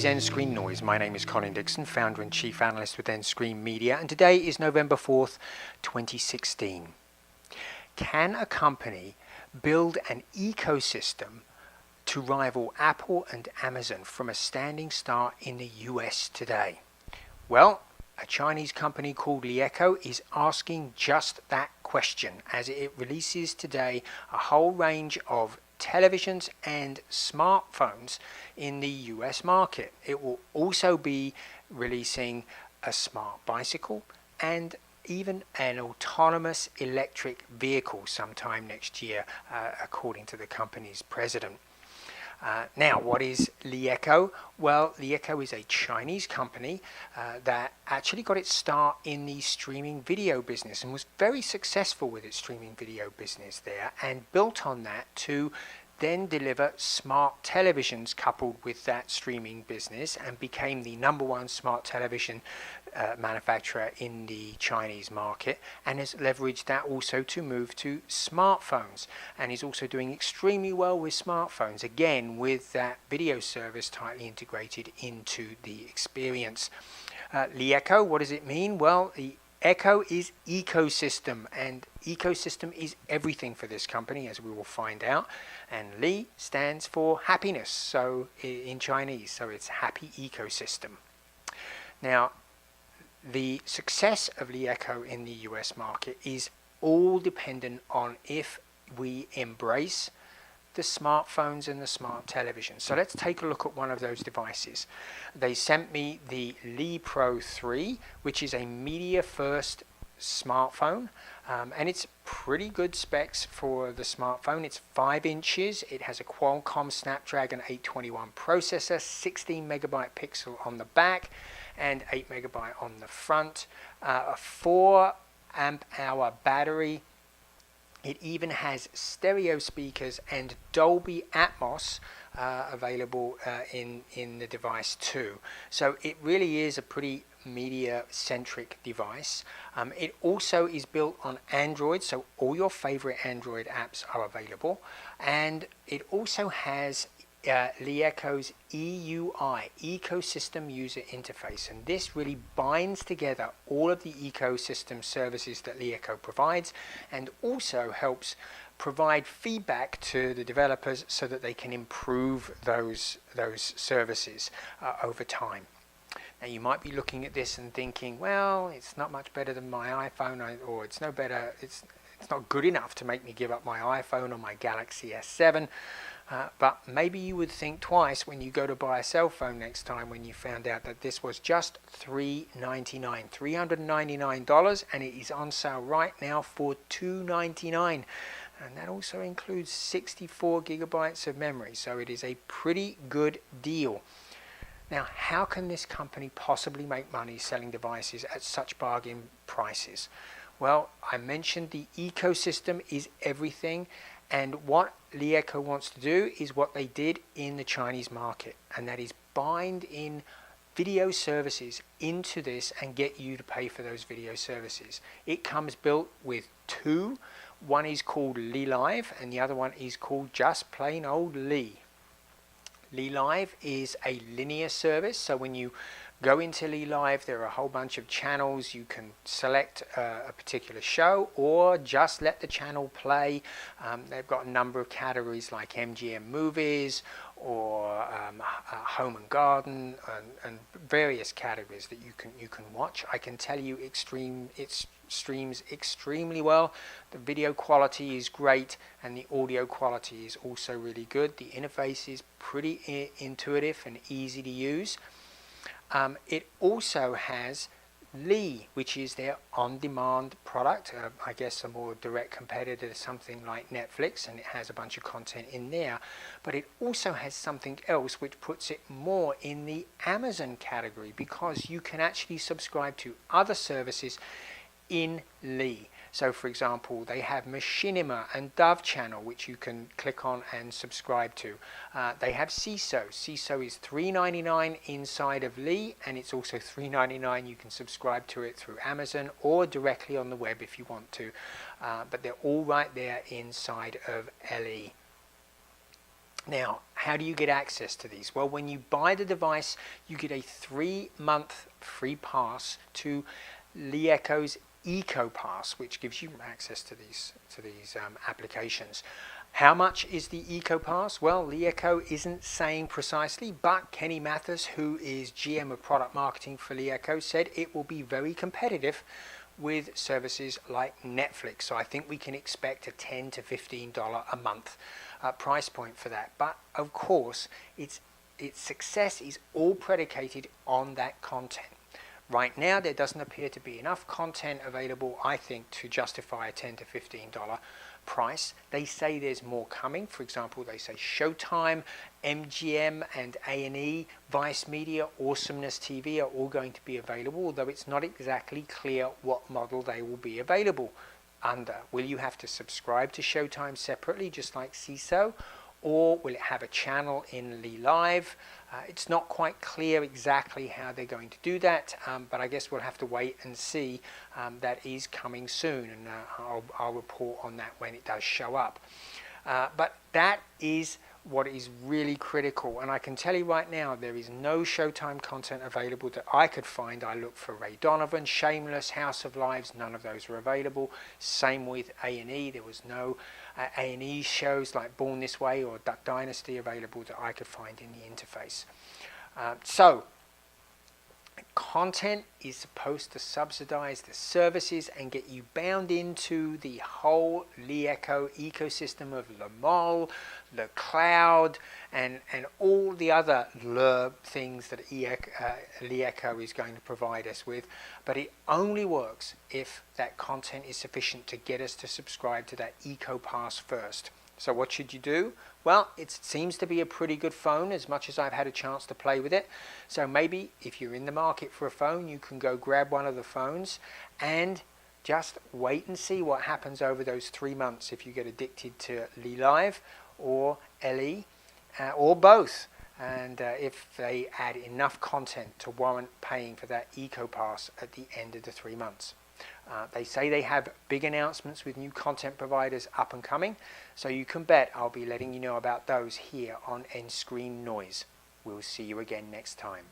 nScreenNoise. My name is Colin Dixon, founder and chief analyst with nScreen Media, and today is November 4th, 2016. Can a company build an ecosystem to rival Apple and Amazon from a standing start in the US today? Well, a Chinese company called LeEco is asking just that question as it releases today a whole range of televisions and smartphones in the US market. It will also be releasing a smart bicycle and even an autonomous electric vehicle sometime next year, according to the company's president. Now, what is LeEco? Well, LeEco is a Chinese company that actually got its start in the streaming video business and was very successful with its streaming video business there, and built on that to then deliver smart televisions coupled with that streaming business, and became the #1 smart television manufacturer in the Chinese market, and has leveraged that also to move to smartphones, and is also doing extremely well with smartphones, again with that video service tightly integrated into the experience. LeEco, what does it mean? Well, the Echo is ecosystem, and ecosystem is everything for this company, as we will find out. And Li stands for happiness, so in Chinese, so it's happy ecosystem. Now, the success of LeEco in the US market is all dependent on if we embrace the smartphones and the smart television. So let's take a look at one of those devices. They sent me the Li Pro 3, which is a media first smartphone, and it's pretty good specs for the smartphone. It's 5 inches, it has a Qualcomm Snapdragon 821 processor, 16 megabyte pixel on the back and 8 megabyte on the front, a 4 amp hour battery. It even has stereo speakers and Dolby Atmos available in the device too. So it really is a pretty media-centric device. It also is built on Android, so all your favorite Android apps are available. And it also has LeEco's EUI, Ecosystem User Interface, and this really binds together all of the ecosystem services that LeEco provides, and also helps provide feedback to the developers so that they can improve those services over time. Now, you might be looking at this and thinking, well, it's not much better than my iPhone, or it's no better, it's not good enough to make me give up my iPhone or my Galaxy S7. But maybe you would think twice when you go to buy a cell phone next time, when you found out that this was just $399, and it is on sale right now for $299, and that also includes 64 gigabytes of memory, so it is a pretty good deal. Now, how can this company possibly make money selling devices at such bargain prices? Well, I mentioned the ecosystem is everything, and what LeEco wants to do is what they did in the Chinese market, and that is bind in video services into this and get you to pay for those video services. It comes built with 2. One is called Li Live and the other one is called just plain old Li. Li Live is a linear service, so when you go into Li Live, there are a whole bunch of channels. You can select a particular show or just let the channel play. They've got a number of categories like MGM movies or home and garden, and various categories that you can watch. I can tell you it streams extremely well. The video quality is great, and the audio quality is also really good. The interface is pretty intuitive and easy to use. It also has Li, which is their on-demand product, I guess a more direct competitor to something like Netflix, and it has a bunch of content in there. But it also has something else which puts it more in the Amazon category, because you can actually subscribe to other services in Li. So for example, they have Machinima and Dove Channel, which you can click on and subscribe to. They have CISO. CISO is $3.99 inside of Li, and it's also $3.99. You can subscribe to it through Amazon or directly on the web if you want to. But they're all right there inside of LE. Now, how do you get access to these? Well, when you buy the device, you get a 3-month free pass to LeEco's Eco Pass, which gives you access to these applications. How much is the Eco Pass? Well, LeEco isn't saying precisely, but Kenny Mathis, who is GM of product marketing for LeEco, said it will be very competitive with services like Netflix. So I think we can expect a $10 to $15 a month price point for that. But of course, its success is all predicated on that content. Right now, there doesn't appear to be enough content available, I think, to justify a $10 to $15 price. They say there's more coming. For example, they say Showtime, MGM, and A&E, Vice Media, Awesomeness TV are all going to be available, although it's not exactly clear what model they will be available under. Will you have to subscribe to Showtime separately, just like CISO? Or will it have a channel in LeLive? It's not quite clear exactly how they're going to do that, but I guess we'll have to wait and see. That is coming soon, and I'll report on that when it does show up. But that is what is really critical, and I can tell you right now, there is no Showtime content available that I could find. I looked for Ray Donovan, Shameless, House of Lives, none of those were available. Same with A&E, there was no A&E shows like Born This Way or Duck Dynasty available that I could find in the interface. So content is supposed to subsidize the services and get you bound into the whole LeEco ecosystem of LeMol, the cloud, and all the other things that LeEco is going to provide us with. But it only works if that content is sufficient to get us to subscribe to that Eco Pass first. So what should you do? Well, it seems to be a pretty good phone as much as I've had a chance to play with it. So maybe if you're in the market for a phone, you can go grab one of the phones and just wait and see what happens over those 3 months if you get addicted to LeLive or LE or both. And if they add enough content to warrant paying for that Eco Pass at the end of the 3 months. They say they have big announcements with new content providers up and coming, so you can bet I'll be letting you know about those here on nScreenNoise. We'll see you again next time.